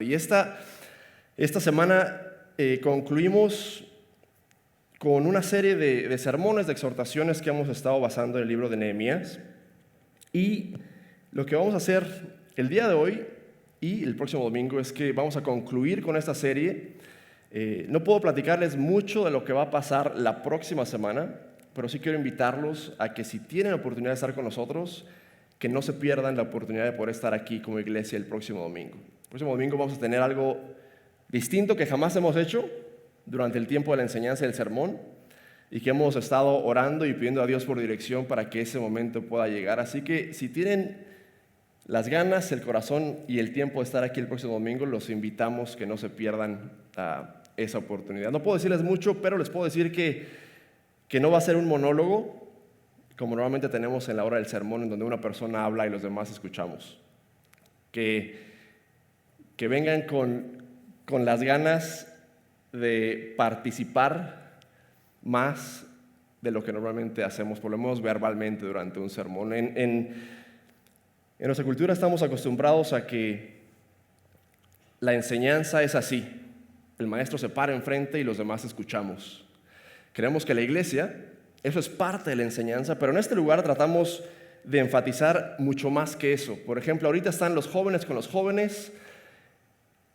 Y esta semana concluimos con una serie de sermones, de exhortaciones que hemos estado basando en el libro de Nehemías. Y lo que vamos a hacer el día de hoy y el próximo domingo es que vamos a concluir con esta serie. No puedo platicarles mucho de lo que va a pasar la próxima semana, pero sí quiero invitarlos a que si tienen la oportunidad de estar con nosotros, que no se pierdan la oportunidad de poder estar aquí como iglesia el próximo domingo. El próximo domingo vamos a tener algo distinto que jamás hemos hecho durante el tiempo de la enseñanza del sermón y que hemos estado orando y pidiendo a Dios por dirección para que ese momento pueda llegar. Así que si tienen las ganas, el corazón y el tiempo de estar aquí el próximo domingo, los invitamos que no se pierdan esa oportunidad. No puedo decirles mucho, pero les puedo decir que no va a ser un monólogo como normalmente tenemos en la hora del sermón, en donde una persona habla y los demás escuchamos. Que vengan con las ganas de participar más de lo que normalmente hacemos, por lo menos verbalmente durante un sermón. En nuestra cultura estamos acostumbrados a que la enseñanza es así. El maestro se para enfrente y los demás escuchamos. Creemos que la iglesia, eso es parte de la enseñanza, pero en este lugar tratamos de enfatizar mucho más que eso. Por ejemplo, ahorita están los jóvenes con los jóvenes.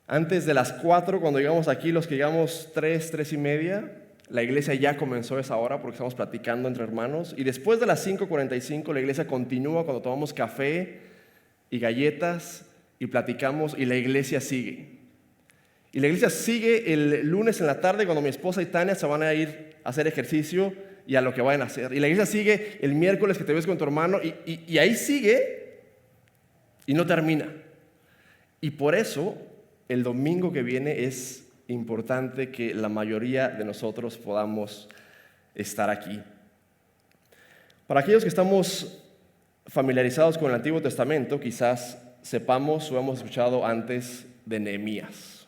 Antes de las 4, cuando llegamos aquí, los que llegamos 3 y media, la iglesia ya comenzó a esa hora porque estamos platicando entre hermanos. Y después de las 5:45, la iglesia continúa cuando tomamos café y galletas y platicamos y la iglesia sigue. Y la iglesia sigue el lunes en la tarde cuando mi esposa y Tania se van a ir a hacer ejercicio y a lo que vayan a hacer. Y la iglesia sigue el miércoles que te ves con tu hermano y ahí sigue y no termina. Y por eso el domingo que viene es importante que la mayoría de nosotros podamos estar aquí. Para aquellos que estamos familiarizados con el Antiguo Testamento, quizás sepamos o hemos escuchado antes de Nehemías.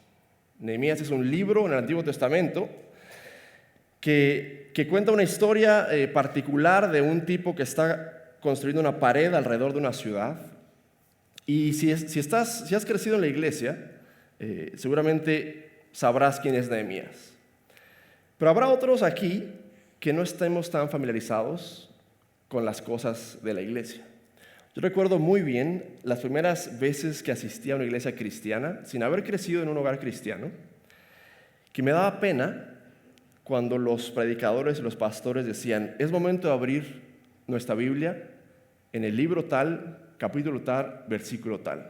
Nehemías es un libro en el Antiguo Testamento que cuenta una historia particular de un tipo que está construyendo una pared alrededor de una ciudad. Y si has crecido en la iglesia, seguramente sabrás quién es Nehemías. Pero habrá otros aquí que no estemos tan familiarizados con las cosas de la iglesia. Yo recuerdo muy bien las primeras veces que asistí a una iglesia cristiana, sin haber crecido en un hogar cristiano, que me daba pena cuando los predicadores y los pastores decían: es momento de abrir nuestra Biblia en el libro tal, capítulo tal, versículo tal.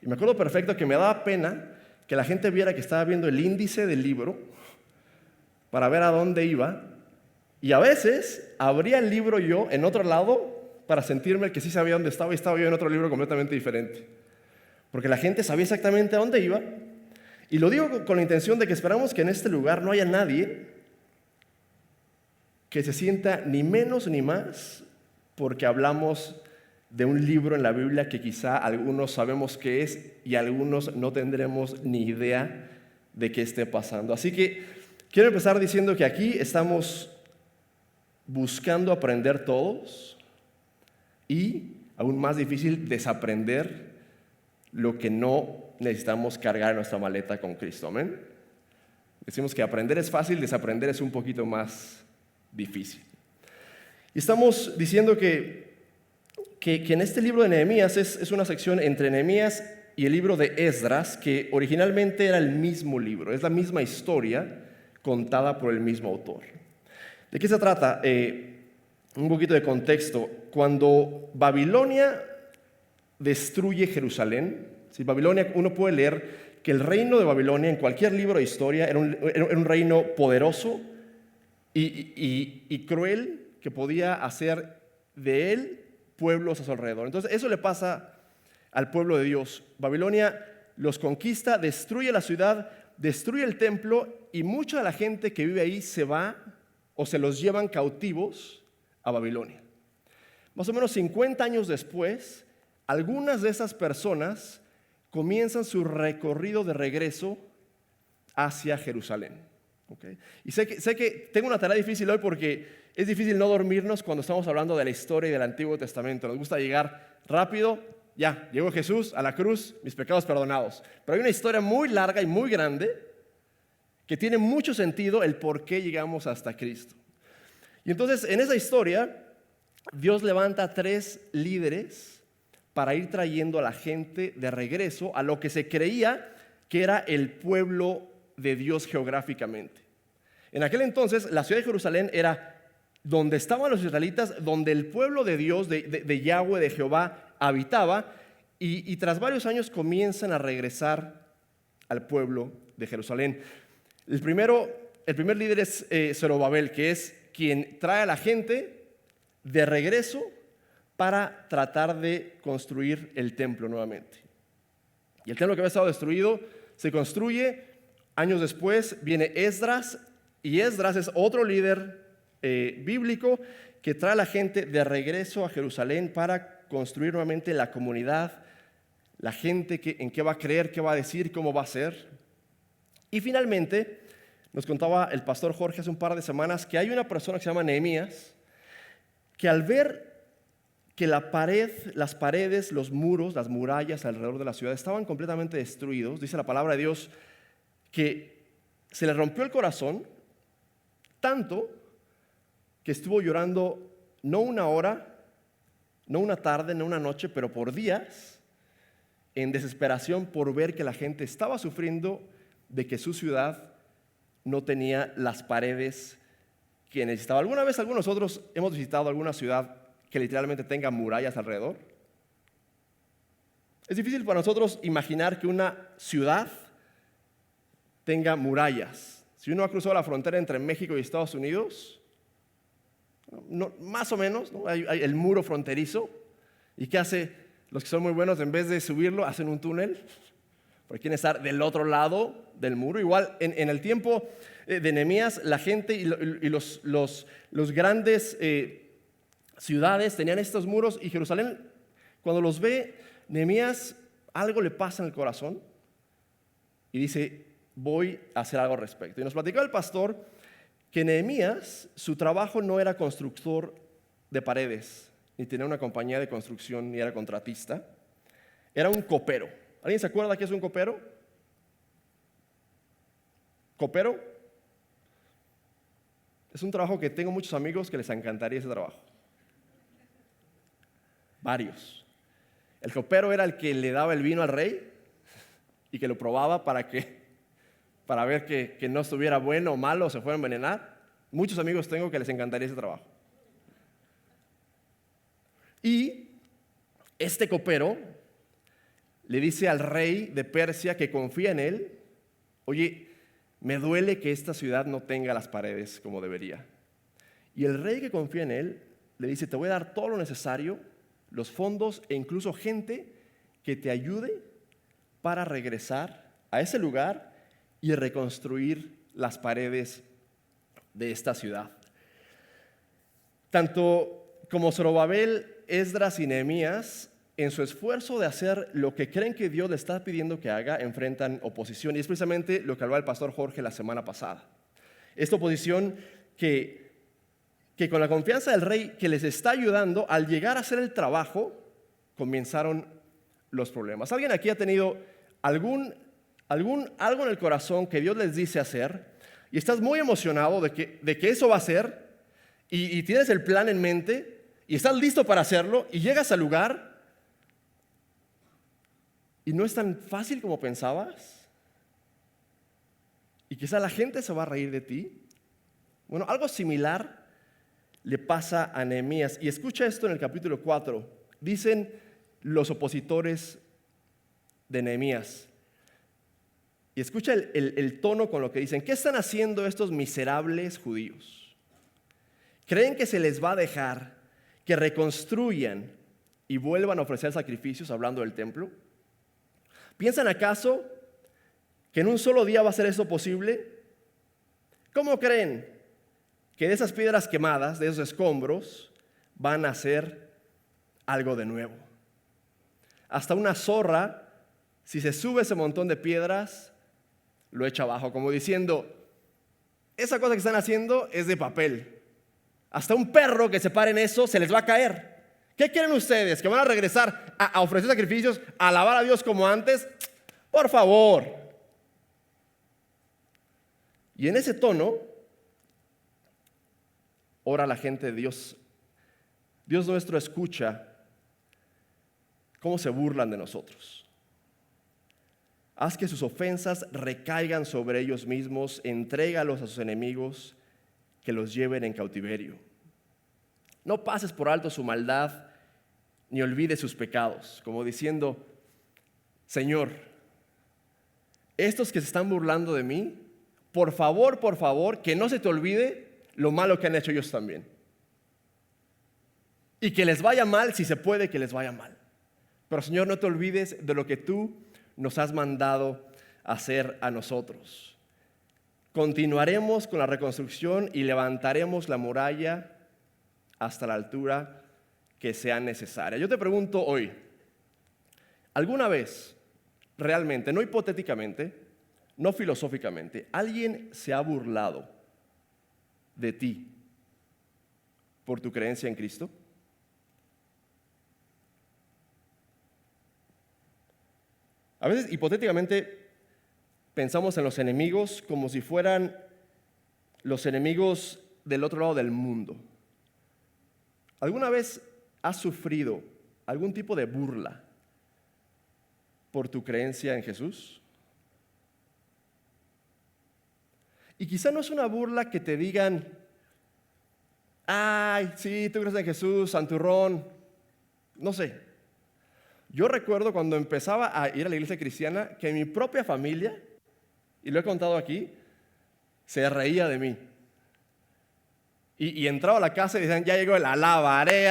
Y me acuerdo perfecto que me daba pena que la gente viera que estaba viendo el índice del libro para ver a dónde iba, y a veces abría el libro yo en otro lado para sentirme que sí sabía dónde estaba y estaba yo en otro libro completamente diferente, porque la gente sabía exactamente a dónde iba. Y lo digo con la intención de que esperamos que en este lugar no haya nadie que se sienta ni menos ni más porque hablamos de un libro en la Biblia que quizá algunos sabemos qué es y algunos no tendremos ni idea de qué esté pasando. Así que quiero empezar diciendo que aquí estamos buscando aprender todos y, aún más difícil, desaprender lo que no necesitamos cargar en nuestra maleta con Cristo. ¿Amén? Decimos que aprender es fácil, desaprender es un poquito más difícil. Y estamos diciendo que en este libro de Nehemías es una sección entre Nehemías y el libro de Esdras, que originalmente era el mismo libro, es la misma historia contada por el mismo autor. ¿De qué se trata? Un poquito de contexto. Cuando Babilonia destruye Jerusalén, ¿sí? Babilonia, uno puede leer que el reino de Babilonia en cualquier libro de historia era un reino poderoso y cruel, que podía hacer de él pueblos a su alrededor. Entonces eso le pasa al pueblo de Dios. Babilonia los conquista, destruye la ciudad, destruye el templo y mucha de la gente que vive ahí se va o se los llevan cautivos a Babilonia. Más o menos 50 años después, algunas de esas personas comienzan su recorrido de regreso hacia Jerusalén. ¿Okay? Y sé que tengo una tarea difícil hoy porque es difícil no dormirnos cuando estamos hablando de la historia y del Antiguo Testamento. Nos gusta llegar rápido ya, llegó Jesús a la cruz, mis pecados perdonados. Pero hay una historia muy larga y muy grande que tiene mucho sentido el por qué llegamos hasta Cristo. Y entonces en esa historia Dios levanta a 3 líderes para ir trayendo a la gente de regreso a lo que se creía que era el pueblo de Dios geográficamente. En aquel entonces la ciudad de Jerusalén era donde estaban los israelitas, donde el pueblo de Dios, de Yahweh, de Jehová, habitaba, y tras varios años comienzan a regresar al pueblo de Jerusalén. El primer líder es Zorobabel, que es quien trae a la gente de regreso para tratar de construir el templo nuevamente. Y el templo que había estado destruido se construye. Años después viene Esdras, y Esdras es otro líder bíblico que trae a la gente de regreso a Jerusalén para construir nuevamente la comunidad, la gente en qué va a creer, qué va a decir, cómo va a ser. Y finalmente, nos contaba el pastor Jorge hace un par de semanas que hay una persona que se llama Nehemías, que al ver que las paredes, los muros, las murallas alrededor de la ciudad estaban completamente destruidos, dice la palabra de Dios que se le rompió el corazón tanto que estuvo llorando no una hora, no una tarde, no una noche, pero por días, en desesperación por ver que la gente estaba sufriendo de que su ciudad no tenía las paredes que necesitaba. ¿Alguna vez algunos nosotros hemos visitado alguna ciudad que literalmente tenga murallas alrededor? Es difícil para nosotros imaginar que una ciudad tenga murallas. Si uno ha cruzado la frontera entre México y Estados Unidos, más o menos, ¿no? Hay el muro fronterizo. ¿Y qué hace? Los que son muy buenos, en vez de subirlo, hacen un túnel, porque quieren estar del otro lado del muro. Igual, en el tiempo de Nehemías, la gente y los grandes ciudades tenían estos muros, y Jerusalén, cuando los ve, Nehemías, algo le pasa en el corazón y dice, voy a hacer algo al respecto. Y nos platicó el pastor que Nehemías, su trabajo no era constructor de paredes, ni tenía una compañía de construcción, ni era contratista. Era un copero. ¿Alguien se acuerda qué es un copero? ¿Copero? Es un trabajo que tengo muchos amigos que les encantaría ese trabajo. Varios. El copero era el que le daba el vino al rey y que lo probaba para ver que no estuviera bueno o malo o se fuera a envenenar. Muchos amigos tengo que les encantaría ese trabajo. Y este copero le dice al rey de Persia que confía en él, oye, me duele que esta ciudad no tenga las paredes como debería. Y el rey que confía en él le dice, te voy a dar todo lo necesario, los fondos e incluso gente que te ayude para regresar a ese lugar y reconstruir las paredes de esta ciudad. Tanto como Zorobabel, Esdras y Nehemías, en su esfuerzo de hacer lo que creen que Dios les está pidiendo que haga, enfrentan oposición. Y es precisamente lo que hablaba el pastor Jorge la semana pasada. Esta oposición que con la confianza del rey que les está ayudando, al llegar a hacer el trabajo, comenzaron los problemas. ¿Alguien aquí ha tenido algo en el corazón que Dios les dice hacer y estás muy emocionado de que eso va a ser y tienes el plan en mente y estás listo para hacerlo y llegas al lugar y no es tan fácil como pensabas y quizá la gente se va a reír de ti? Bueno, algo similar le pasa a Nehemías. Y escucha esto en el capítulo 4. Dicen los opositores de Nehemías. Y escucha el tono con lo que dicen. ¿Qué están haciendo estos miserables judíos? ¿Creen que se les va a dejar que reconstruyan y vuelvan a ofrecer sacrificios hablando del templo? ¿Piensan acaso que en un solo día va a ser eso posible? ¿Cómo creen que de esas piedras quemadas, de esos escombros, van a hacer algo de nuevo? Hasta una zorra, si se sube ese montón de piedras, lo echa abajo, como diciendo, esa cosa que están haciendo es de papel. Hasta un perro que se pare en eso se les va a caer. ¿Qué quieren ustedes? ¿Que van a regresar a ofrecer sacrificios, a alabar a Dios como antes? Por favor. Y en ese tono, ora la gente de Dios. Dios nuestro escucha cómo se burlan de nosotros. Haz que sus ofensas recaigan sobre ellos mismos, entrégalos a sus enemigos, que los lleven en cautiverio. No pases por alto su maldad, ni olvides sus pecados, como diciendo, Señor, estos que se están burlando de mí, por favor, que no se te olvide lo malo que han hecho ellos también. Y que les vaya mal, si se puede que les vaya mal. Pero Señor, no te olvides de lo que tú nos has mandado hacer a nosotros. Continuaremos con la reconstrucción y levantaremos la muralla hasta la altura que sea necesaria. Yo te pregunto hoy, ¿alguna vez, realmente, no hipotéticamente, no filosóficamente, alguien se ha burlado de ti por tu creencia en Cristo? A veces, hipotéticamente, pensamos en los enemigos como si fueran los enemigos del otro lado del mundo. ¿Alguna vez has sufrido algún tipo de burla por tu creencia en Jesús? Y quizá no es una burla que te digan, ay, sí, tú crees en Jesús, santurrón, no sé. Yo recuerdo cuando empezaba a ir a la iglesia cristiana que mi propia familia, y lo he contado aquí, se reía de mí. Y entraba a la casa y decían, ya llegó el alabaré.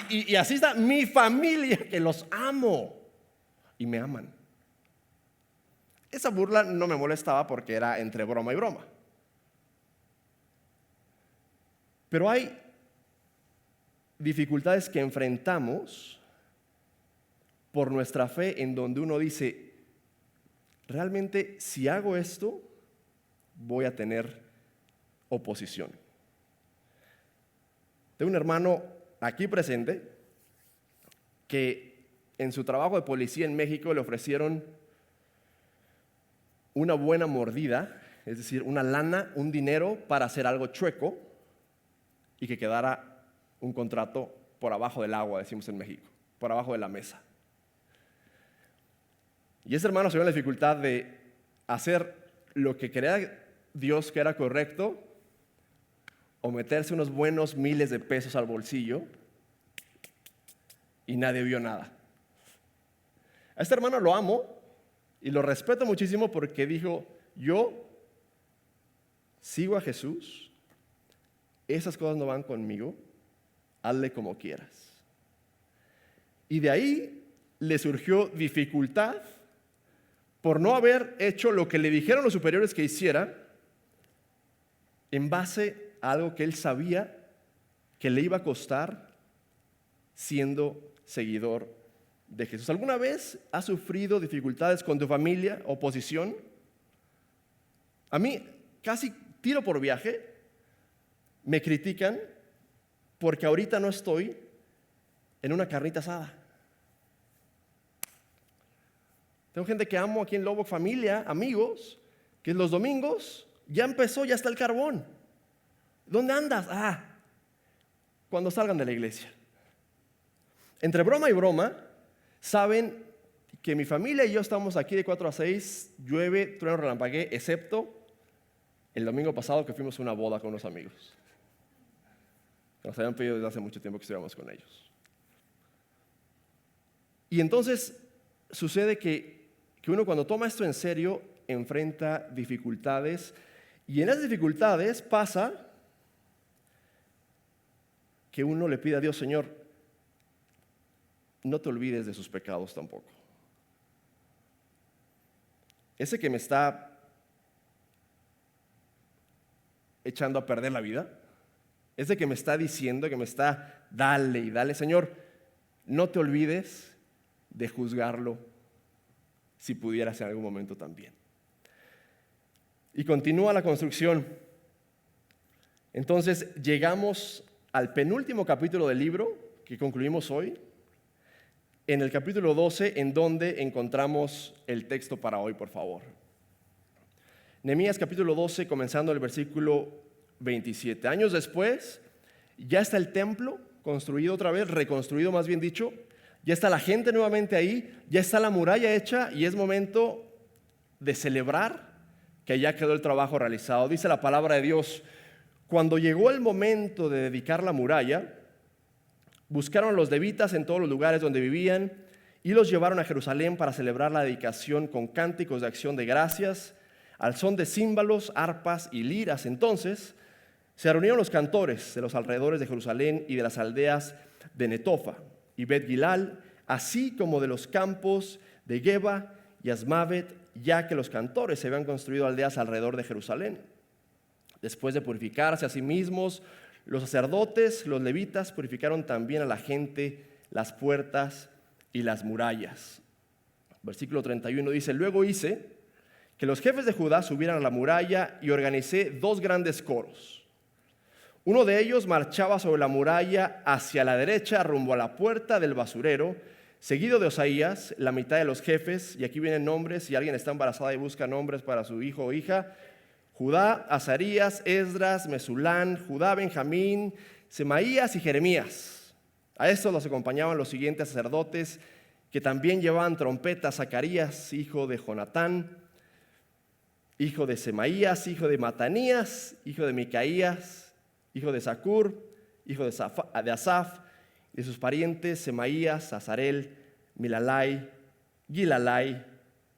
Y así está mi familia, que los amo y me aman. Esa burla no me molestaba porque era entre broma y broma. Pero hay dificultades que enfrentamos por nuestra fe en donde uno dice, realmente si hago esto, voy a tener oposición. Tengo un hermano aquí presente que en su trabajo de policía en México le ofrecieron una buena mordida, es decir, una lana, un dinero para hacer algo chueco y que quedara un contrato por abajo del agua, decimos en México, por abajo de la mesa. Y ese hermano se vio en la dificultad de hacer lo que creía Dios que era correcto o meterse unos buenos miles de pesos al bolsillo y nadie vio nada. A este hermano lo amo y lo respeto muchísimo porque dijo, yo sigo a Jesús, esas cosas no van conmigo, hazle como quieras. Y de ahí le surgió dificultad por no haber hecho lo que le dijeron los superiores que hiciera en base a algo que él sabía que le iba a costar siendo seguidor de Jesús. ¿Alguna vez has sufrido dificultades con tu familia, oposición? A mí, casi tiro por viaje, me critican porque ahorita no estoy en una carnita asada. Tengo gente que amo aquí en Lobo, familia, amigos, que los domingos ya empezó, ya está el carbón. ¿Dónde andas? Cuando salgan de la iglesia. Entre broma y broma, saben que mi familia y yo estamos aquí de 4 a 6, llueve, trueno, relampaguee, excepto el domingo pasado que fuimos a una boda con unos amigos. Nos habían pedido desde hace mucho tiempo que estuviéramos con ellos. Y entonces sucede que uno cuando toma esto en serio enfrenta dificultades y en esas dificultades pasa que uno le pide a Dios, Señor, no te olvides de sus pecados tampoco. Ese que me está echando a perder la vida, ese que me está diciendo, que me está, dale y dale, Señor, no te olvides de juzgarlo si pudieras en algún momento también. Y continúa la construcción. Entonces llegamos al penúltimo capítulo del libro que concluimos hoy, en el capítulo 12, en donde encontramos el texto para hoy, por favor. Nehemías capítulo 12, comenzando el versículo 27. Años después, ya está el templo construido otra vez, reconstruido más bien dicho, ya está la gente nuevamente ahí, ya está la muralla hecha y es momento de celebrar que ya quedó el trabajo realizado. Dice la palabra de Dios: cuando llegó el momento de dedicar la muralla, buscaron a los levitas en todos los lugares donde vivían y los llevaron a Jerusalén para celebrar la dedicación con cánticos de acción de gracias, al son de címbalos, arpas y liras. Entonces se reunieron los cantores de los alrededores de Jerusalén y de las aldeas de Netofa y Bet-Gilal, así como de los campos de Geba y Asmavet, ya que los cantores se habían construido aldeas alrededor de Jerusalén. Después de purificarse a sí mismos, los sacerdotes, los levitas, purificaron también a la gente, las puertas y las murallas. Versículo 31 dice: luego hice que los jefes de Judá subieran a la muralla y organicé 2 grandes coros. Uno de ellos marchaba sobre la muralla hacia la derecha, rumbo a la puerta del basurero, seguido de Osaías, la mitad de los jefes, y aquí vienen nombres, si alguien está embarazada y busca nombres para su hijo o hija: Judá, Azarías, Esdras, Mesulán, Judá, Benjamín, Semaías y Jeremías. A estos los acompañaban los siguientes sacerdotes, que también llevaban trompetas: Zacarías, hijo de Jonatán, hijo de Semaías, hijo de Matanías, hijo de Micaías, hijo de Zacur, hijo de Asaf, y de sus parientes: Semaías, Azarel, Milalai, Gilalai,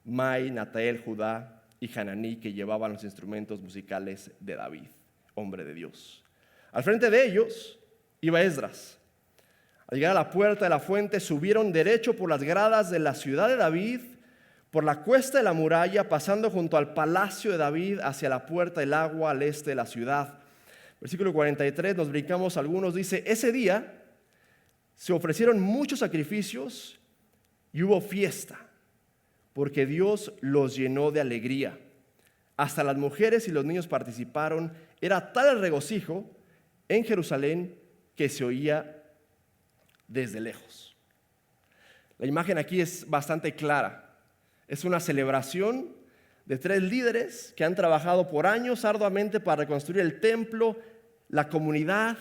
Mai, Natael, Judá y Hananí, que llevaban los instrumentos musicales de David, hombre de Dios. Al frente de ellos iba Esdras. Al llegar a la puerta de la fuente, subieron derecho por las gradas de la ciudad de David, por la cuesta de la muralla, pasando junto al palacio de David hacia la puerta del agua al este de la ciudad. Versículo 43, nos brincamos algunos, dice: ese día se ofrecieron muchos sacrificios y hubo fiesta, porque Dios los llenó de alegría. Hasta las mujeres y los niños participaron. Era tal el regocijo en Jerusalén que se oía desde lejos. La imagen aquí es bastante clara. Es una celebración de 3 líderes que han trabajado por años arduamente para reconstruir el templo, la comunidad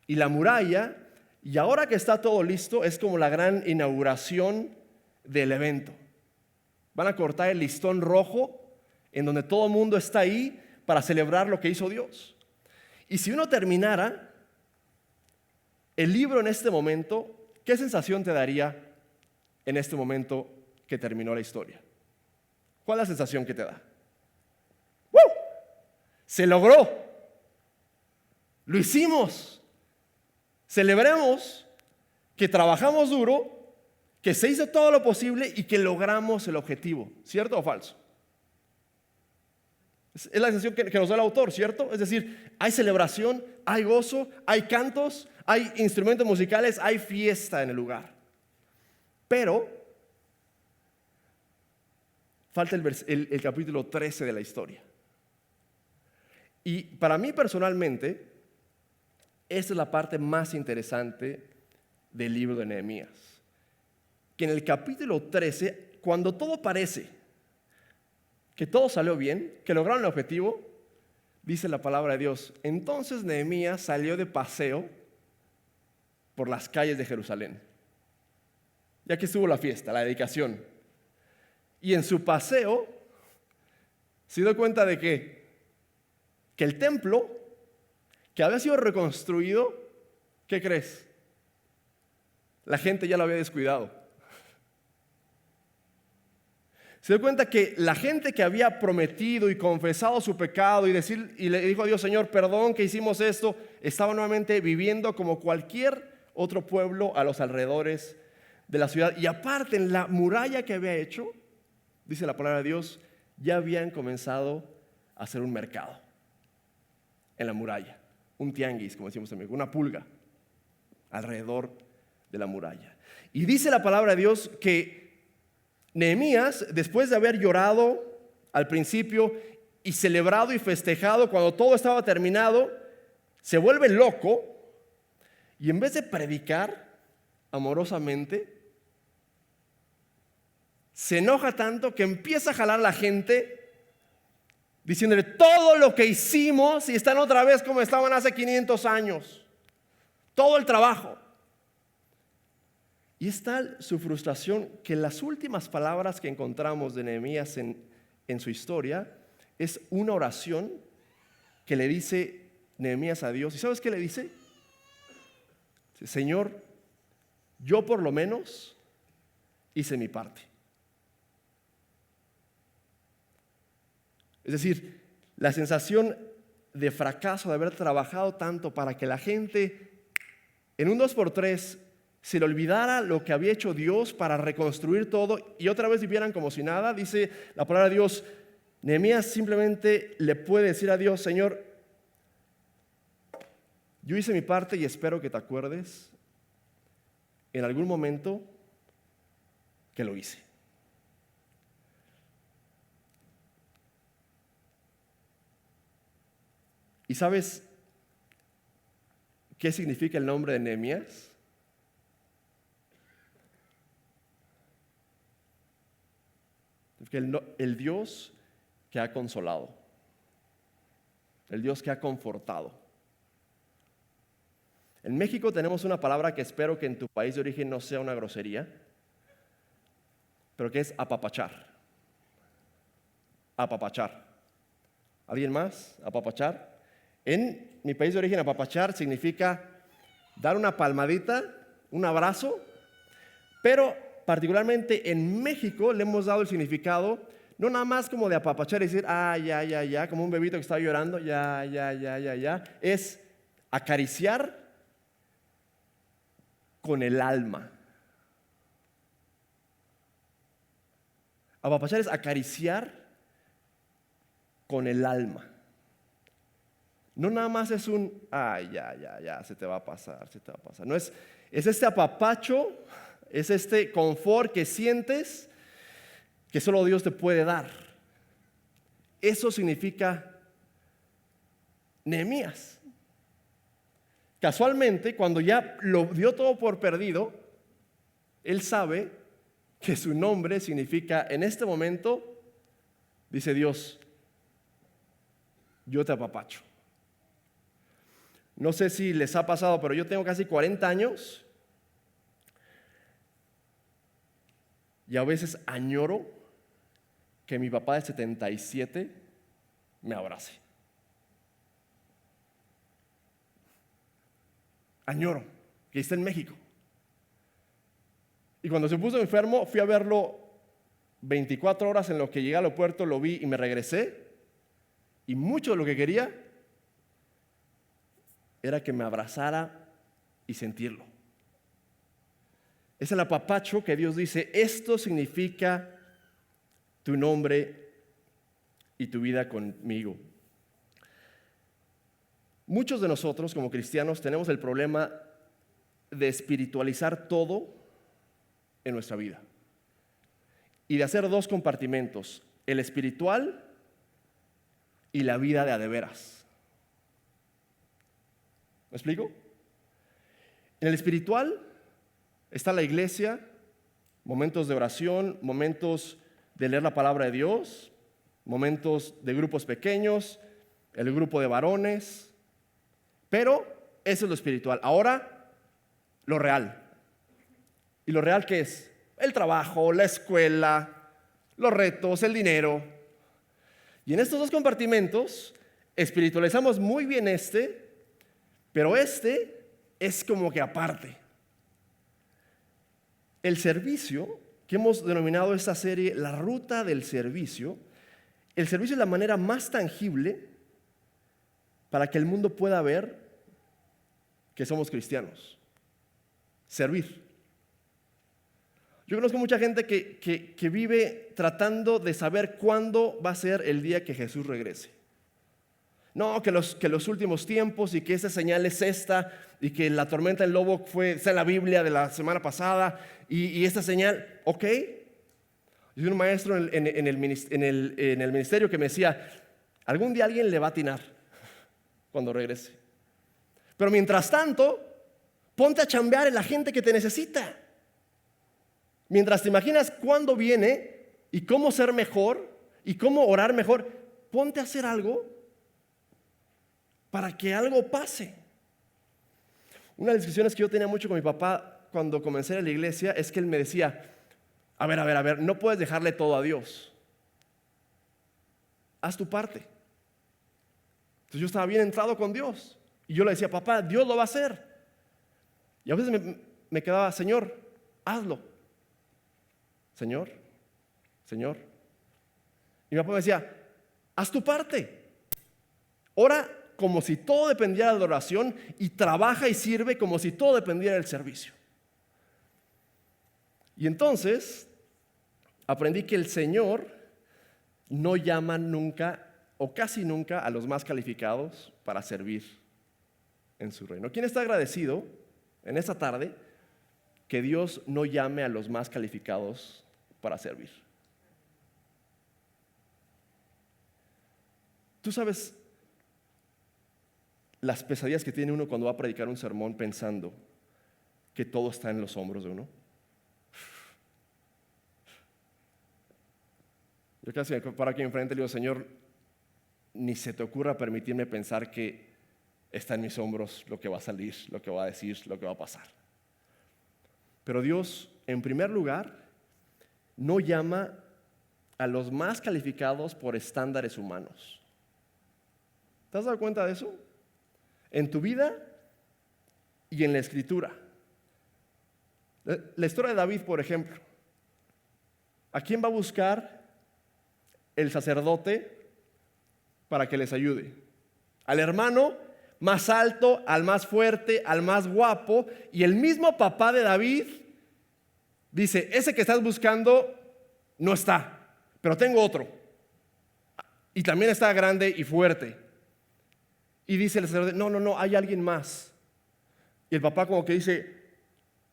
y la muralla. Y ahora que está todo listo, es como la gran inauguración del evento. Van a cortar el listón rojo en donde todo el mundo está ahí para celebrar lo que hizo Dios. Y si uno terminara el libro en este momento, ¿qué sensación te daría en este momento que terminó la historia? ¿Cuál es la sensación que te da? ¡Woo! Se logró. Lo hicimos. Celebremos que trabajamos duro, que se hizo todo lo posible y que logramos el objetivo. ¿Cierto o falso? Es la sensación que nos da el autor, ¿cierto? Es decir, hay celebración, hay gozo, hay cantos, hay instrumentos musicales, hay fiesta en el lugar. Pero falta el capítulo 13 de la historia. Y para mí personalmente, esta es la parte más interesante del libro de Nehemías. Que en el capítulo 13, cuando todo parece que todo salió bien, que lograron el objetivo, dice la palabra de Dios: entonces Nehemías salió de paseo por las calles de Jerusalén. Ya que estuvo la fiesta, la dedicación. Y en su paseo se dio cuenta de que el templo que había sido reconstruido, ¿qué crees? La gente ya lo había descuidado. Se dio cuenta que la gente que había prometido y confesado su pecado y le dijo a Dios: Señor, perdón que hicimos esto, estaba nuevamente viviendo como cualquier otro pueblo a los alrededores de la ciudad. Y aparte, en la muralla que había hecho, dice la palabra de Dios, ya habían comenzado a hacer un mercado en la muralla, un tianguis, como decimos en México, una pulga alrededor de la muralla. Y dice la palabra de Dios que Nehemías, después de haber llorado al principio y celebrado y festejado cuando todo estaba terminado, se vuelve loco Y en vez de predicar amorosamente, se enoja tanto que empieza a jalar a la gente diciéndole todo lo que hicimos y están otra vez como estaban hace 500 años. Todo el trabajo. Y es tal su frustración que las últimas palabras que encontramos de Nehemías en su historia es una oración que le dice Nehemías a Dios. ¿Y sabes qué le dice? Señor, yo por lo menos hice mi parte. Es decir, la sensación de fracaso de haber trabajado tanto para que la gente en un 2x3 se le olvidara lo que había hecho Dios para reconstruir todo y otra vez vivieran como si nada. Dice la palabra de Dios, Nehemías simplemente le puede decir a Dios, Señor, yo hice mi parte y espero que te acuerdes en algún momento que lo hice. ¿Y sabes qué significa el nombre de Nehemías? El Dios que ha consolado, el Dios que ha confortado. En México tenemos una palabra que espero que en tu país de origen no sea una grosería, pero que es apapachar. Apapachar. ¿Alguien más? Apapachar. En mi país de origen, apapachar significa dar una palmadita, un abrazo, pero particularmente en México le hemos dado el significado, no nada más como de apapachar y decir, ya, como un bebito que está llorando, ya, es acariciar con el alma. Apapachar es acariciar con el alma. No nada más es un, ya, se te va a pasar. No es este apapacho, es este confort que sientes que solo Dios te puede dar. Eso significa Nehemías. Casualmente, cuando ya lo dio todo por perdido, él sabe que su nombre significa, en este momento, dice Dios, yo te apapacho. No sé si les ha pasado, pero yo tengo casi 40 años y a veces añoro que mi papá de 77 me abrace. Añoro que está en México. Y cuando se puso enfermo, fui a verlo 24 horas en lo que llegué al aeropuerto, lo vi y me regresé. Y mucho de lo que quería era que me abrazara y sentirlo. Es el apapacho que Dios dice, esto significa tu nombre y tu vida conmigo. Muchos de nosotros como cristianos tenemos el problema de espiritualizar todo en nuestra vida y de hacer dos compartimentos, el espiritual y la vida de a de veras. ¿Me explico? En el espiritual está la iglesia, momentos de oración, momentos de leer la palabra de Dios, momentos de grupos pequeños, el grupo de varones, pero eso es lo espiritual. Ahora, lo real. ¿Y lo real qué es? El trabajo, la escuela, los retos, el dinero. Y en estos dos compartimentos espiritualizamos muy bien pero este es como que aparte. El servicio, que hemos denominado esta serie la ruta del servicio, el servicio es la manera más tangible para que el mundo pueda ver que somos cristianos. Servir. Yo conozco mucha gente que vive tratando de saber cuándo va a ser el día que Jesús regrese. No, que los últimos tiempos y que esa señal es esta y que la tormenta del lobo está en la Biblia de la semana pasada y esta señal, ok. Yo un maestro en el ministerio que me decía, algún día alguien le va a atinar cuando regrese. Pero mientras tanto, Ponte a chambear en la gente que te necesita. Mientras te imaginas cuándo viene y cómo ser mejor y cómo orar mejor, ponte a hacer algo para que algo pase. Una de las discusiones que yo tenía mucho con mi papá cuando comencé en la iglesia es que él me decía, a ver, no puedes dejarle todo a Dios. Haz tu parte. Entonces yo estaba bien entrado con Dios. Y yo le decía, papá, Dios lo va a hacer. Y a veces me quedaba, Señor, hazlo. Señor. Y mi papá me decía, haz tu parte. Ora como si todo dependiera de la oración y trabaja y sirve como si todo dependiera del servicio. Y entonces aprendí que el Señor no llama nunca o casi nunca a los más calificados para servir en su reino. ¿Quién está agradecido en esta tarde que Dios no llame a los más calificados para servir? ¿Tú sabes las pesadillas que tiene uno cuando va a predicar un sermón pensando que todo está en los hombros de uno? Yo casi me paro aquí enfrente y le digo, Señor, ni se te ocurra permitirme pensar que está en mis hombros lo que va a salir, lo que va a decir, lo que va a pasar. Pero Dios, en primer lugar, no llama a los más calificados por estándares humanos. ¿Te has dado cuenta de eso? En tu vida y en la Escritura. La historia de David, por ejemplo. ¿A quién va a buscar el sacerdote para que les ayude? Al hermano más alto, al más fuerte, al más guapo. Y el mismo papá de David dice, ese que estás buscando no está, pero tengo otro. Y también está grande y fuerte. Y dice el sacerdote, no, hay alguien más. Y el papá como que dice,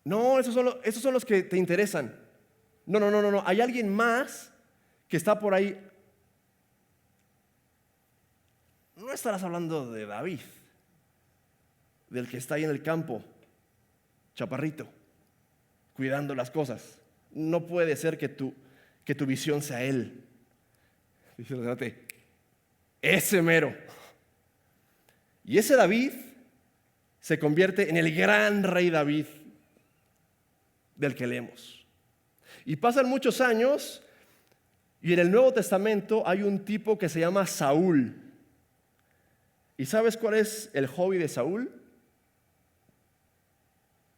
no, esos son los que te interesan. No, hay alguien más que está por ahí. No estarás hablando de David, del que está ahí en el campo, chaparrito, cuidando las cosas. No puede ser que tu visión sea él. Dice el sacerdote, ese mero. Y ese David se convierte en el gran rey David del que leemos. Y pasan muchos años y en el Nuevo Testamento hay un tipo que se llama Saúl. ¿Y sabes cuál es el hobby de Saúl?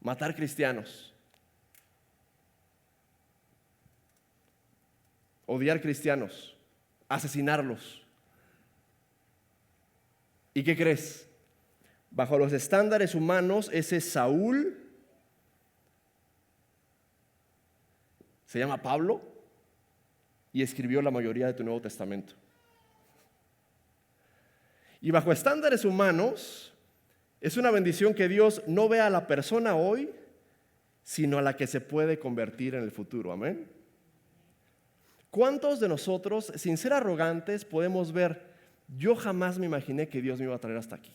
Matar cristianos. Odiar cristianos. Asesinarlos. ¿Y qué crees? Bajo los estándares humanos, ese Saúl se llama Pablo y escribió la mayoría de tu Nuevo Testamento. Y bajo estándares humanos, es una bendición que Dios no vea a la persona hoy, sino a la que se puede convertir en el futuro. Amén. ¿Cuántos de nosotros, sin ser arrogantes, podemos ver, yo jamás me imaginé que Dios me iba a traer hasta aquí?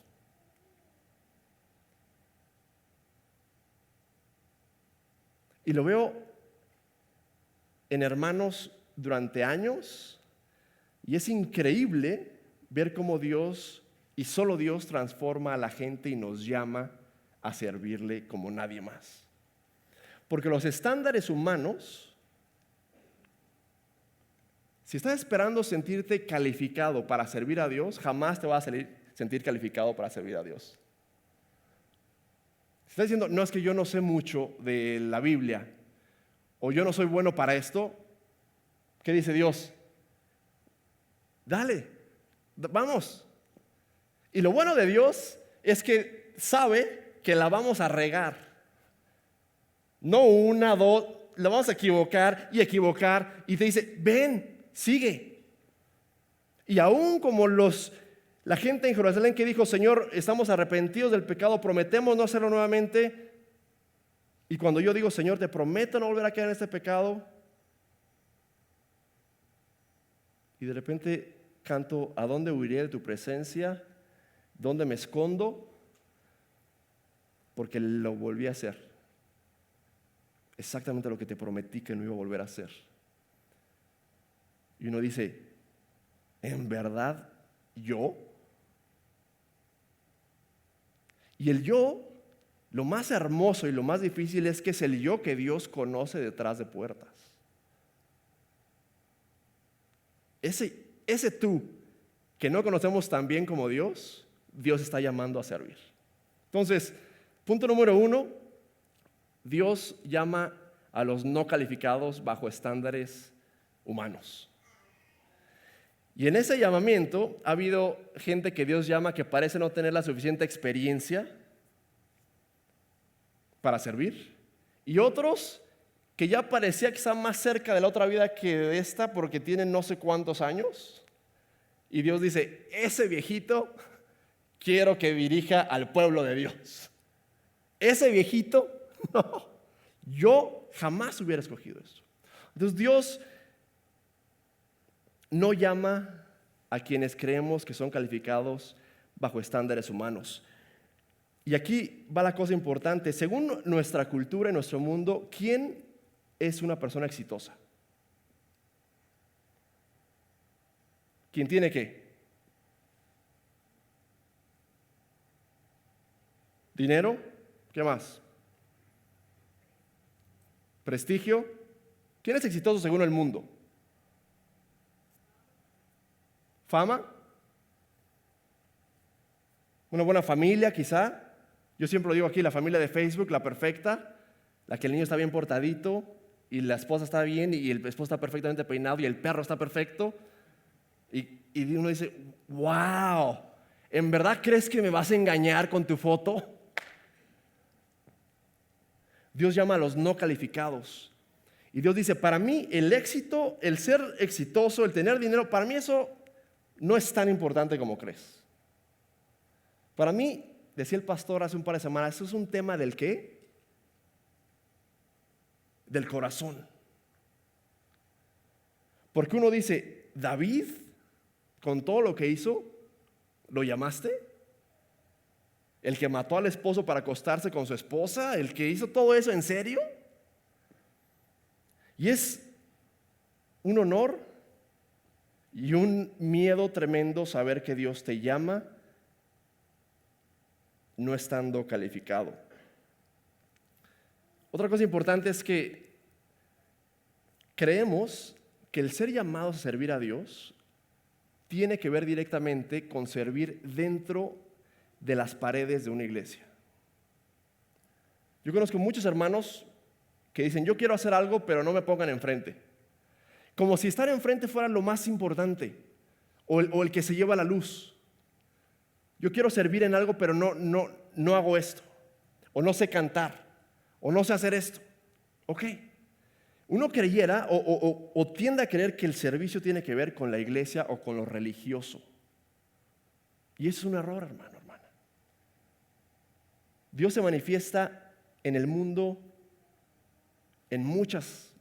Y lo veo en hermanos durante años, y es increíble ver cómo Dios y solo Dios transforma a la gente y nos llama a servirle como nadie más. Porque los estándares humanos, si estás esperando sentirte calificado para servir a Dios, jamás te vas a sentir calificado para servir a Dios. Si estás diciendo, no, es que yo no sé mucho de la Biblia, o yo no soy bueno para esto, ¿qué dice Dios? Dale, vamos. Y lo bueno de Dios es que sabe que la vamos a regar. No una, dos, la vamos a equivocar, y te dice, ven, sigue. Y aún como la gente en Jerusalén que dijo, Señor, estamos arrepentidos del pecado, prometemos no hacerlo nuevamente. Y cuando yo digo, Señor, te prometo no volver a caer en este pecado, y de repente canto, ¿a dónde huiré de tu presencia? ¿Dónde me escondo? porque lo volví a hacer. Exactamente lo que te prometí que no iba a volver a hacer. Y uno dice, ¿en verdad yo? Y el yo, lo más hermoso y lo más difícil es que es el yo que Dios conoce detrás de puertas. Ese tú que no conocemos tan bien como Dios, Dios está llamando a servir. Entonces, punto número 1, Dios llama a los no calificados bajo estándares humanos. Y en ese llamamiento ha habido gente que Dios llama que parece no tener la suficiente experiencia para servir, y otros que ya parecía que están más cerca de la otra vida que de esta porque tienen no sé cuántos años. Y Dios dice, ese viejito quiero que dirija al pueblo de Dios. Ese viejito, no, yo jamás hubiera escogido eso. Entonces Dios no llama a quienes creemos que son calificados bajo estándares humanos. Y aquí va la cosa importante. Según nuestra cultura y nuestro mundo, ¿quién es una persona exitosa? ¿Quién tiene qué? ¿Dinero? ¿Qué más? ¿Prestigio? ¿Quién es exitoso según el mundo? ¿Fama? ¿Una buena familia quizá? Yo siempre lo digo aquí, la familia de Facebook, la perfecta, la que el niño está bien portadito y la esposa está bien y el esposo está perfectamente peinado y el perro está perfecto. Y uno dice, wow, ¿en verdad crees que me vas a engañar con tu foto? Dios llama a los no calificados. Y Dios dice, para mí el éxito, el ser exitoso, el tener dinero, para mí eso no es tan importante como crees. Para mí, decía el pastor hace un par de semanas, eso es un tema del ¿qué? Del corazón. Porque uno dice, David, con todo lo que hizo, ¿lo llamaste? El que mató al esposo para acostarse con su esposa, el que hizo todo eso, ¿en serio? Y es un honor y un miedo tremendo saber que Dios te llama no estando calificado. Otra cosa importante es que creemos que el ser llamados a servir a Dios tiene que ver directamente con servir dentro de las paredes de una iglesia. Yo conozco muchos hermanos que dicen, yo quiero hacer algo, pero no me pongan enfrente. Como si estar enfrente fuera lo más importante, o el que se lleva la luz. Yo quiero servir en algo, pero no hago esto, o no sé cantar, o no sé hacer esto. Ok. Uno creyera o tiende a creer que el servicio tiene que ver con la iglesia o con lo religioso. Y eso es un error, hermano, hermana. Dios se manifiesta en el mundo en muchas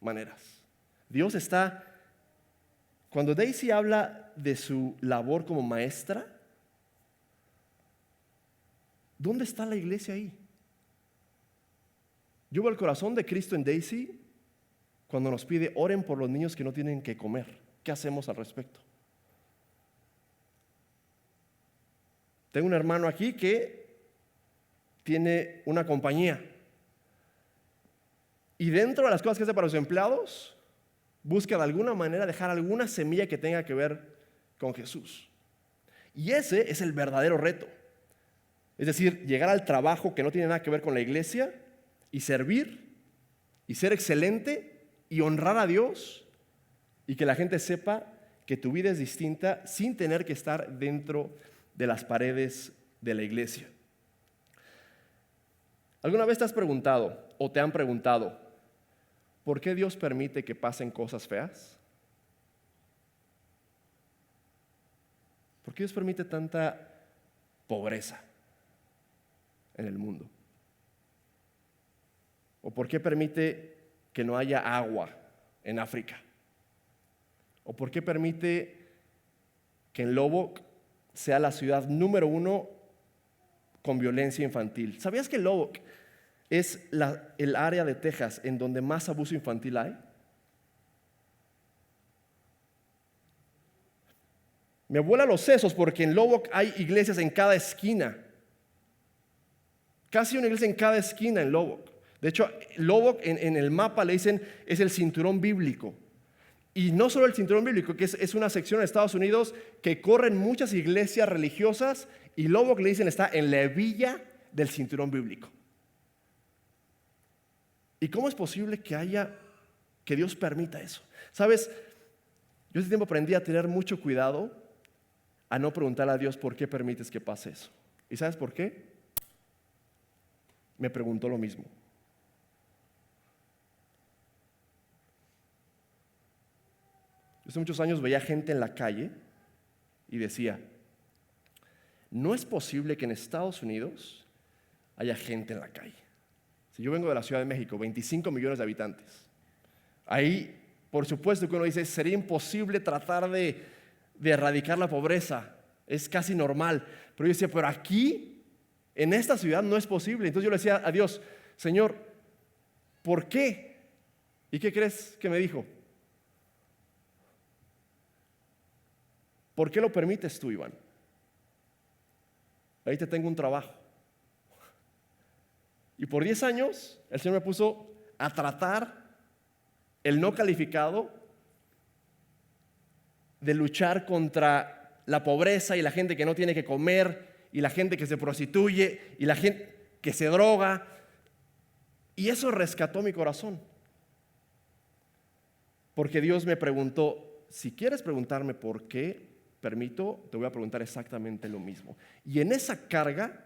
maneras. Dios está, cuando Daisy habla de su labor como maestra, ¿dónde está la iglesia ahí? Yo veo el corazón de Cristo en Daisy cuando nos pide, oren por los niños que no tienen que comer. ¿Qué hacemos al respecto? Tengo un hermano aquí que tiene una compañía y dentro de las cosas que hace para los empleados busca de alguna manera dejar alguna semilla que tenga que ver con Jesús. Y ese es el verdadero reto. Es decir, llegar al trabajo que no tiene nada que ver con la iglesia y servir y ser excelente y honrar a Dios y que la gente sepa que tu vida es distinta sin tener que estar dentro de las paredes de la iglesia. ¿Alguna vez te has preguntado o te han preguntado por qué Dios permite que pasen cosas feas? ¿Por qué Dios permite tanta pobreza en el mundo? ¿O por qué permite que no haya agua en África? ¿O por qué permite que en Lubbock sea la ciudad número 1 con violencia infantil. ¿Sabías que Lubbock es el área de Texas en donde más abuso infantil hay? Me vuela los sesos porque en Lubbock hay iglesias en cada esquina. Casi una iglesia en cada esquina en Lubbock. De hecho, Lubbock en el mapa le dicen es el cinturón bíblico. Y no solo el cinturón bíblico, que es una sección en Estados Unidos que corren muchas iglesias religiosas, y Lubbock le dicen está en la hebilla del cinturón bíblico. ¿Y cómo es posible que Dios permita eso? ¿Sabes? Yo ese tiempo aprendí a tener mucho cuidado a no preguntarle a Dios por qué permites que pase eso. ¿Y sabes por qué? Me preguntó lo mismo. Hace muchos años veía gente en la calle y decía, no es posible que en Estados Unidos haya gente en la calle. Si yo vengo de la Ciudad de México, 25 millones de habitantes. Ahí, por supuesto que uno dice, sería imposible tratar de erradicar la pobreza. Es casi normal. Pero yo decía, pero aquí, en esta ciudad, no es posible. Entonces yo le decía a Dios, Señor, ¿por qué? ¿Y qué crees que me dijo? ¿Por qué lo permites tú, Iván? Ahí te tengo un trabajo. Y por 10 años, el Señor me puso a tratar el no calificado de luchar contra la pobreza y la gente que no tiene que comer y la gente que se prostituye y la gente que se droga. Y eso rescató mi corazón. Porque Dios me preguntó, si quieres preguntarme por qué permito, te voy a preguntar exactamente lo mismo. Y en esa carga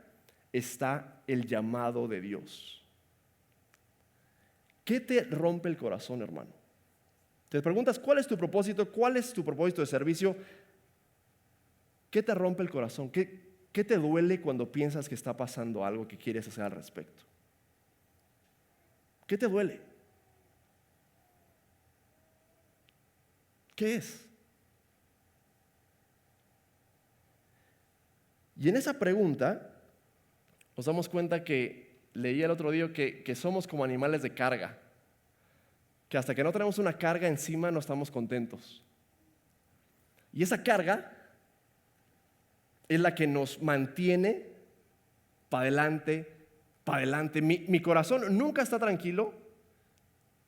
está el llamado de Dios. ¿Qué te rompe el corazón, hermano? Te preguntas, ¿cuál es tu propósito? ¿Cuál es tu propósito de servicio? ¿Qué te rompe el corazón? ¿Qué te duele cuando piensas que está pasando algo que quieres hacer al respecto? ¿Qué te duele? ¿Qué es? Y en esa pregunta nos damos cuenta que leí el otro día que somos como animales de carga, que hasta que no tenemos una carga encima no estamos contentos. Y esa carga es la que nos mantiene para adelante, para adelante. Mi corazón nunca está tranquilo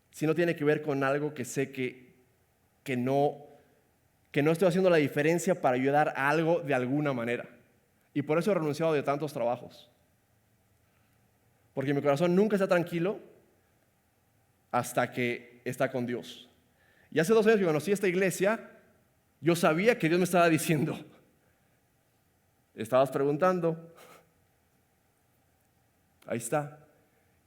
si no tiene que ver con algo que sé que no estoy haciendo la diferencia para ayudar a algo de alguna manera. Y por eso he renunciado de tantos trabajos. Porque mi corazón nunca está tranquilo hasta que está con Dios. Y hace 2 años que conocí esta iglesia, yo sabía que Dios me estaba diciendo, estabas preguntando, ahí está.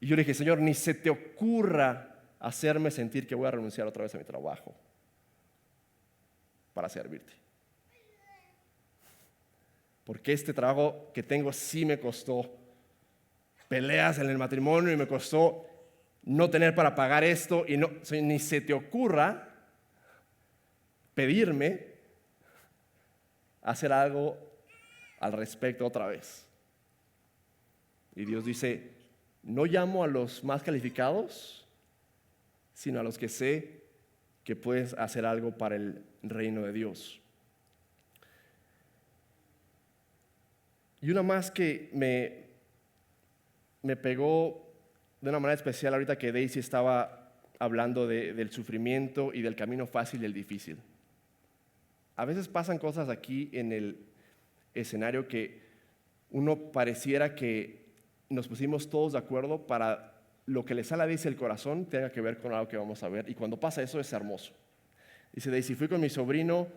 Y yo le dije, Señor, ni se te ocurra hacerme sentir que voy a renunciar otra vez a mi trabajo para servirte. Porque este trabajo que tengo sí me costó peleas en el matrimonio y me costó no tener para pagar esto y ni se te ocurra pedirme hacer algo al respecto otra vez. Y Dios dice, no llamo a los más calificados, sino a los que sé que puedes hacer algo para el reino de Dios. Y una más que me pegó de una manera especial ahorita que Daisy estaba hablando del sufrimiento y del camino fácil y el difícil. A veces pasan cosas aquí en el escenario que uno pareciera que nos pusimos todos de acuerdo para lo que le sale a Daisy el corazón tenga que ver con algo que vamos a ver. Y cuando pasa eso es hermoso. Dice Daisy, fui con mi sobrino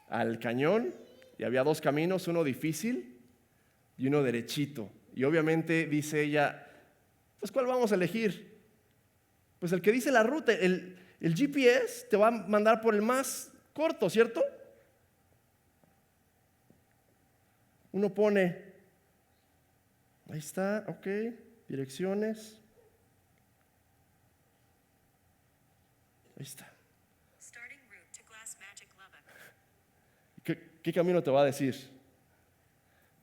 al cañón y había 2 caminos, uno difícil y uno derechito. Y obviamente dice ella, pues ¿cuál vamos a elegir? Pues el que dice la ruta, el GPS te va a mandar por el más corto, ¿cierto? Uno pone, ahí está, ok, direcciones. Ahí está. ¿Qué camino te va a decir?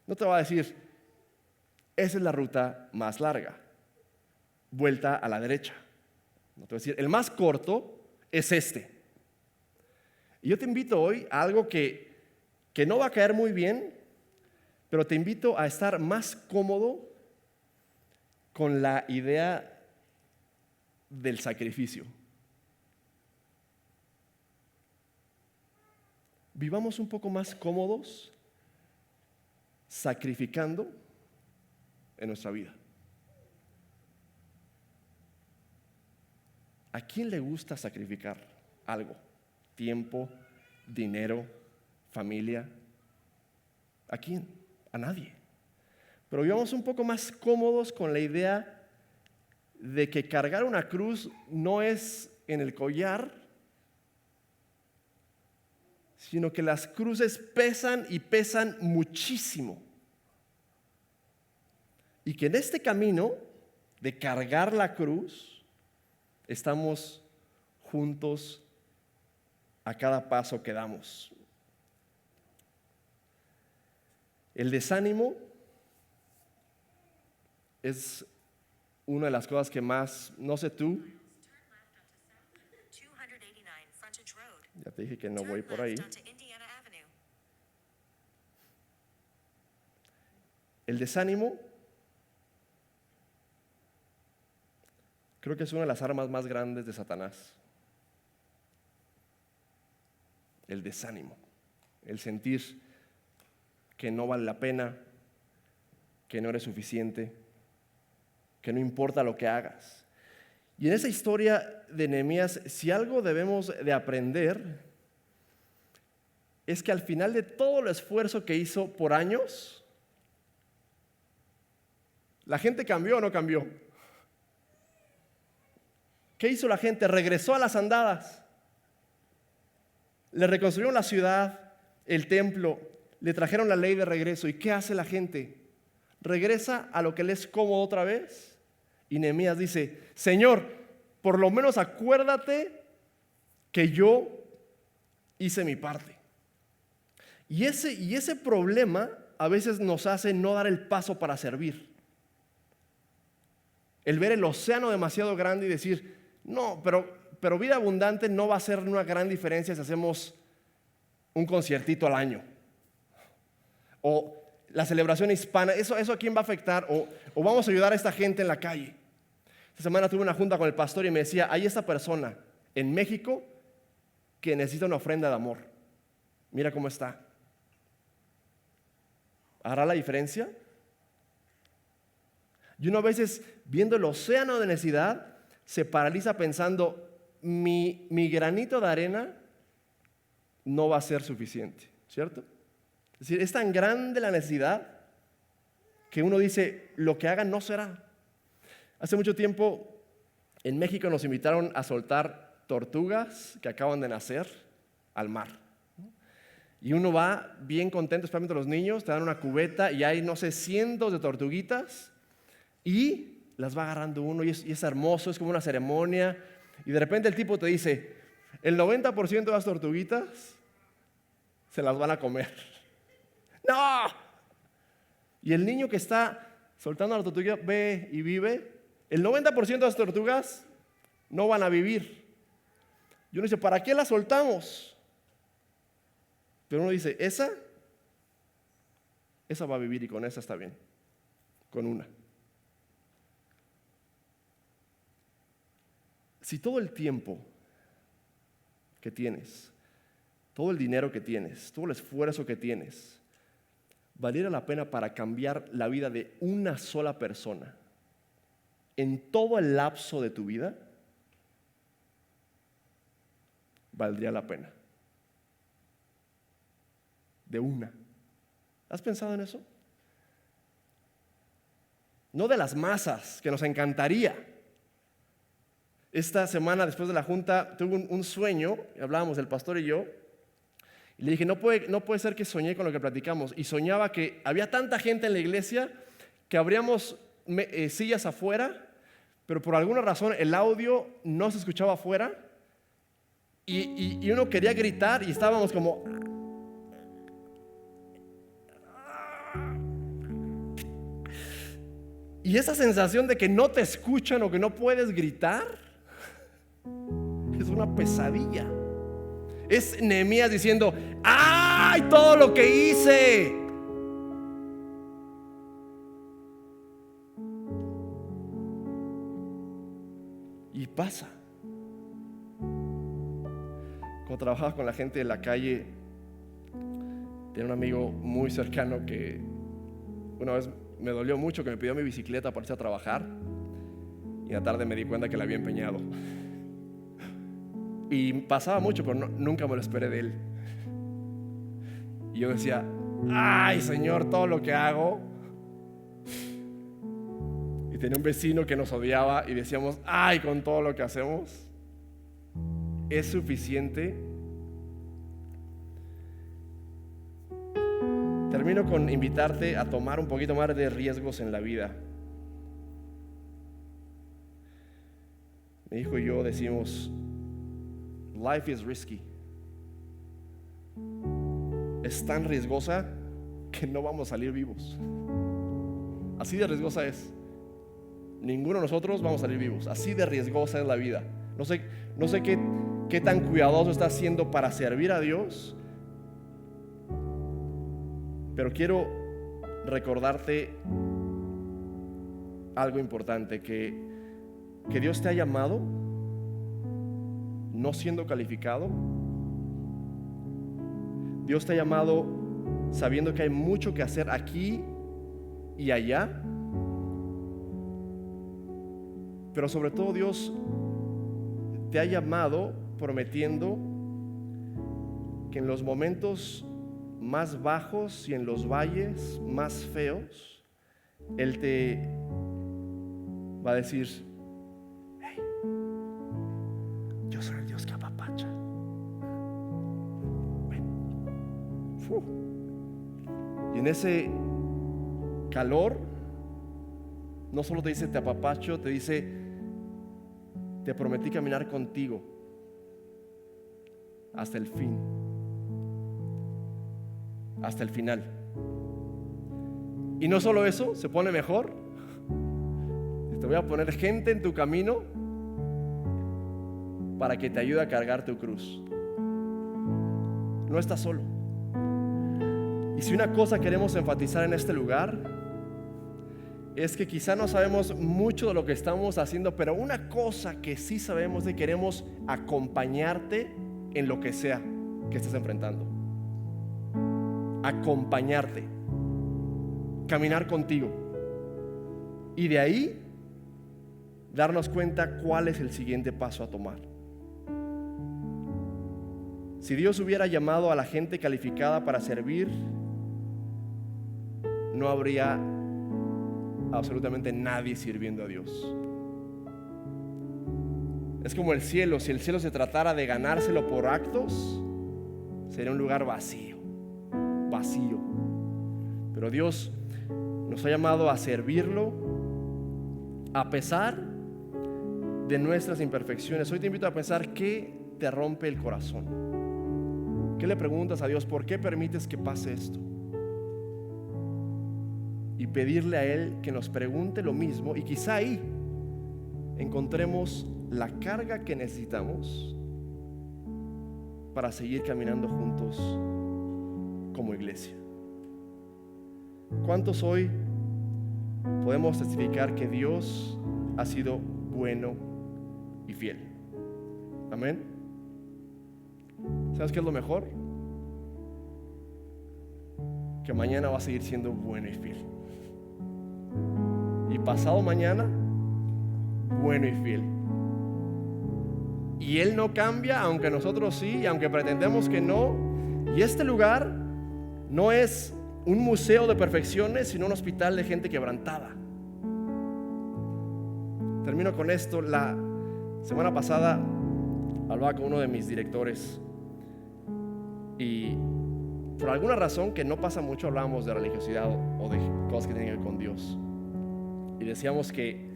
No te va a decir, Esa es la ruta más larga. Vuelta a la derecha. No te voy a decir, el más corto es este. Y yo te invito hoy a algo que no va a caer muy bien, pero te invito a estar más cómodo con la idea del sacrificio. Vivamos un poco más cómodos sacrificando en nuestra vida. ¿A quién le gusta sacrificar algo? Tiempo, dinero, familia. ¿A quién? A nadie. Pero vivamos un poco más cómodos con la idea de que cargar una cruz no es en el collar, sino que las cruces pesan y pesan muchísimo. Y que en este camino de cargar la cruz, estamos juntos a cada paso que damos. El desánimo es una de las cosas que más, no sé tú, ya te dije que no voy por ahí. El desánimo creo que es una de las armas más grandes de Satanás. El desánimo, el sentir que no vale la pena, que no eres suficiente, que no importa lo que hagas. Y en esa historia de Nehemías, si algo debemos de aprender, es que al final de todo el esfuerzo que hizo por años, ¿la gente cambió o no cambió? ¿Qué hizo la gente? Regresó a las andadas. Le reconstruyeron la ciudad, el templo, le trajeron la ley de regreso. ¿Y qué hace la gente? Regresa a lo que le es cómodo otra vez. Y Nehemías dice, Señor, por lo menos acuérdate que yo hice mi parte. Y ese problema a veces nos hace no dar el paso para servir. El ver el océano demasiado grande y decir, no, pero vida abundante no va a ser una gran diferencia si hacemos un conciertito al año. O la celebración hispana, ¿eso a quién va a afectar? O vamos a ayudar a esta gente en la calle. Esta semana tuve una junta con el pastor y me decía, hay esta persona en México que necesita una ofrenda de amor. Mira cómo está. ¿Hará la diferencia? Y uno a veces, viendo el océano de necesidad, se paraliza pensando, mi granito de arena no va a ser suficiente, ¿cierto? Es decir, es tan grande la necesidad que uno dice, lo que hagan no será. Hace mucho tiempo en México nos invitaron a soltar tortugas que acaban de nacer al mar. Y uno va bien contento, especialmente los niños, te dan una cubeta y hay, no sé, cientos de tortuguitas y las va agarrando uno y es hermoso, es como una ceremonia. Y de repente el tipo te dice, el 90% de las tortuguitas se las van a comer. ¡No! Y el niño que está soltando la tortuga ve y vive. El 90% de las tortugas no van a vivir. Y uno dice, ¿para qué las soltamos? Pero uno dice, esa va a vivir y con esa está bien. Con una. Si todo el tiempo que tienes, todo el dinero que tienes, todo el esfuerzo que tienes, valiera la pena para cambiar la vida de una sola persona en todo el lapso de tu vida, valdría la pena. De una. ¿Has pensado en eso? No de las masas, que nos encantaría. Esta semana, después de la junta, tuve un sueño, hablábamos el pastor y yo, y le dije, no puede ser que soñé con lo que platicamos. Y soñaba que había tanta gente en la iglesia que abríamos sillas afuera, pero por alguna razón el audio no se escuchaba afuera, y uno quería gritar y estábamos como... Y esa sensación de que no te escuchan o que no puedes gritar es una pesadilla. Es Nehemías diciendo: ¡ay, todo lo que hice! Y pasa. Cuando trabajaba con la gente de la calle, tenía un amigo muy cercano que una vez me dolió mucho, que me pidió mi bicicleta para irse a trabajar, y en la tarde me di cuenta que la había empeñado. Y pasaba mucho, pero nunca me lo esperé de él. Y yo decía: ¡ay, Señor, todo lo que hago! Y tenía un vecino que nos odiaba y decíamos: ¡ay, con todo lo que hacemos! ¿Es suficiente? Termino con invitarte a tomar un poquito más de riesgos en la vida. Mi hijo y yo decimos: life is risky. Es tan riesgosa que no vamos a salir vivos. Así de riesgosa es. Ninguno de nosotros vamos a salir vivos. Así de riesgosa es la vida. No sé qué tan cuidadoso estás siendo para servir a Dios, pero quiero recordarte algo importante, que Dios te ha llamado no siendo calificado. Dios te ha llamado sabiendo que hay mucho que hacer aquí y allá, pero sobre todo Dios te ha llamado prometiendo que en los momentos más bajos y en los valles más feos, Él te va a decir: hey, yo soy el Dios que apapacha. Y en ese calor no solo te dice te apapacho, te dice: te prometí caminar contigo hasta el fin, hasta el final. Y no solo eso, se pone mejor: te voy a poner gente en tu camino para que te ayude a cargar tu cruz. No estás solo. Y si una cosa queremos enfatizar en este lugar, es que quizá no sabemos mucho de lo que estamos haciendo, pero una cosa que sí sabemos es que queremos acompañarte en lo que sea que estés enfrentando. Acompañarte, caminar contigo, y de ahí darnos cuenta cuál es el siguiente paso a tomar. Si Dios hubiera llamado a la gente calificada para servir, no habría absolutamente nadie sirviendo a Dios. Es como el cielo. Si el cielo se tratara de ganárselo por actos, sería un lugar vacío. Pero Dios nos ha llamado a servirlo a pesar de nuestras imperfecciones. Hoy te invito a pensar: ¿qué te rompe el corazón? ¿Qué le preguntas a Dios? ¿Por qué permites que pase esto? Y pedirle a Él que nos pregunte lo mismo, y quizá ahí encontremos la carga que necesitamos para seguir caminando juntos como iglesia. ¿Cuántos hoy podemos testificar que Dios ha sido bueno y fiel? Amén. ¿Sabes qué es lo mejor? Que mañana va a seguir siendo bueno y fiel. Y pasado mañana, bueno y fiel. Y Él no cambia, aunque nosotros sí, y aunque pretendemos que no. Y este lugar no es un museo de perfecciones, sino un hospital de gente quebrantada. Termino con esto. La semana pasada hablaba con uno de mis directores, y por alguna razón que no pasa mucho hablábamos de religiosidad o de cosas que tienen que ver con Dios. Y decíamos que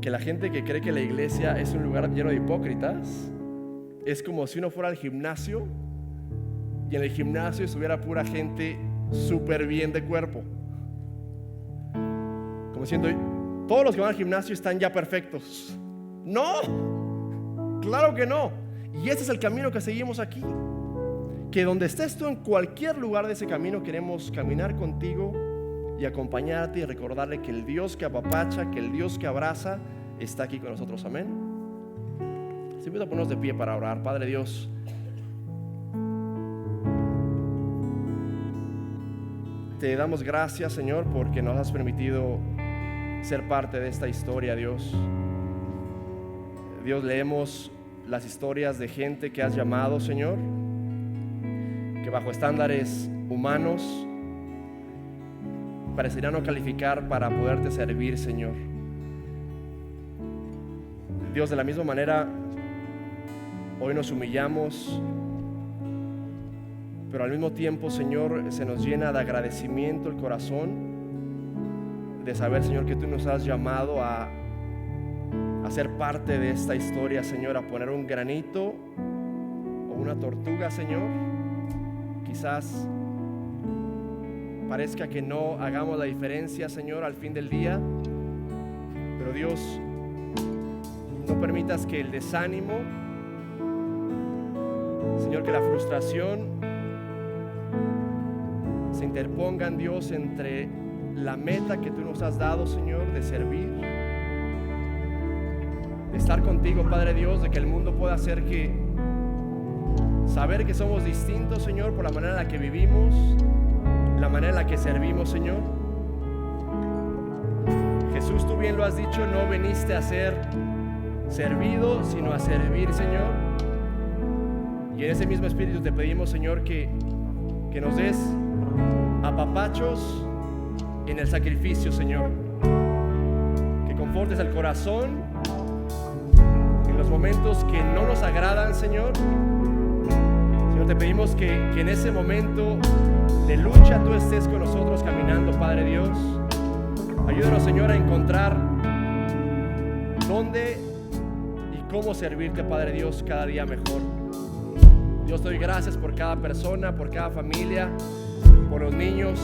la gente que cree que la iglesia es un lugar lleno de hipócritas es como si uno fuera al gimnasio y en el gimnasio estuviera pura gente súper bien de cuerpo. como diciendo, todos los que van al gimnasio están ya perfectos. No, claro que no. Y ese es el camino que seguimos aquí. Que donde estés tú, en cualquier lugar de ese camino, queremos caminar contigo y acompañarte y recordarle que el Dios que apapacha, que el Dios que abraza, está aquí con nosotros. Amén. Se invita a ponernos de pie para orar. Padre Dios, te damos gracias, Señor, porque nos has permitido ser parte de esta historia, Dios. Dios, leemos las historias de gente que has llamado, Señor, que bajo estándares humanos parecería no calificar para poderte servir, Señor. Dios, de la misma manera, hoy nos humillamos, pero al mismo tiempo, Señor, se nos llena de agradecimiento el corazón de saber, Señor, que tú nos has llamado a ser parte de esta historia, Señor, a poner un granito o una tortuga, Señor. Quizás parezca que no hagamos la diferencia, Señor, al fin del día, pero Dios, no permitas que el desánimo, Señor, que la frustración se interpongan, Dios, entre la meta que tú nos has dado, Señor, de servir, de estar contigo, Padre Dios, de que el mundo pueda hacer que saber que somos distintos, Señor, por la manera en la que vivimos, la manera en la que servimos, Señor. Jesús, tú bien lo has dicho, no viniste a ser servido, sino a servir, Señor. Y en ese mismo espíritu te pedimos, Señor, que nos des apapachos en el sacrificio, Señor. Que confortes el corazón en los momentos que no nos agradan, Señor. Señor, te pedimos que en ese momento de lucha tú estés con nosotros caminando, Padre Dios. Ayúdanos, Señor, a encontrar dónde y cómo servirte, Padre Dios, cada día mejor. Dios, te doy gracias por cada persona, por cada familia, por los niños,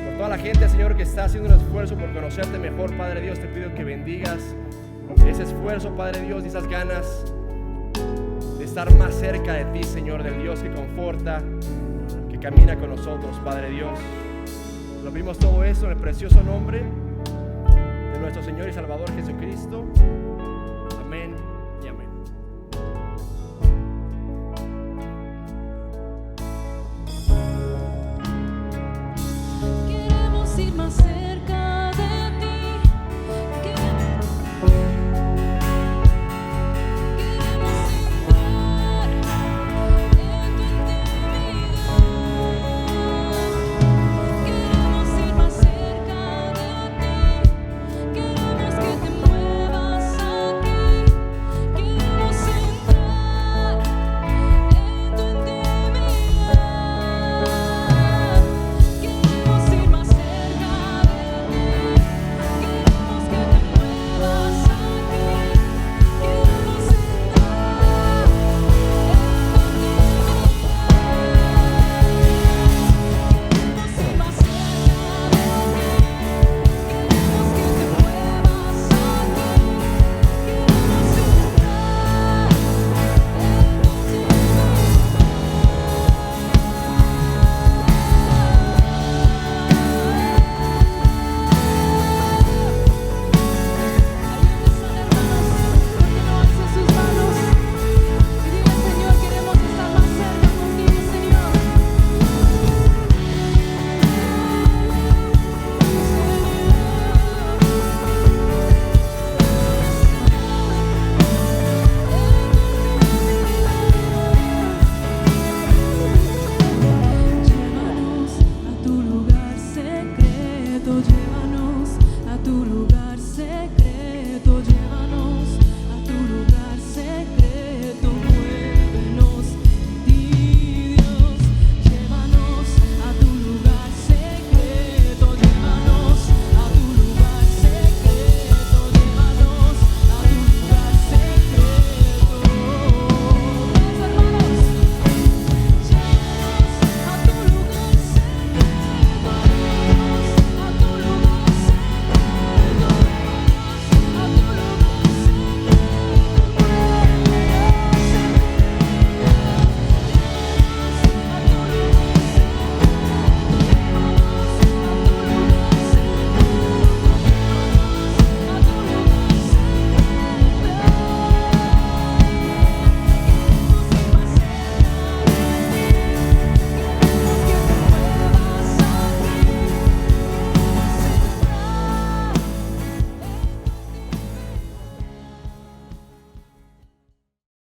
por toda la gente, Señor, que está haciendo un esfuerzo por conocerte mejor, Padre Dios. Te pido que bendigas ese esfuerzo, Padre Dios, y esas ganas de estar más cerca de ti, Señor, del Dios que conforta, que camina con nosotros, Padre Dios. Lo pedimos todo eso en el precioso nombre de nuestro Señor y Salvador Jesucristo. Amén y amén. Queremos ir más cerca.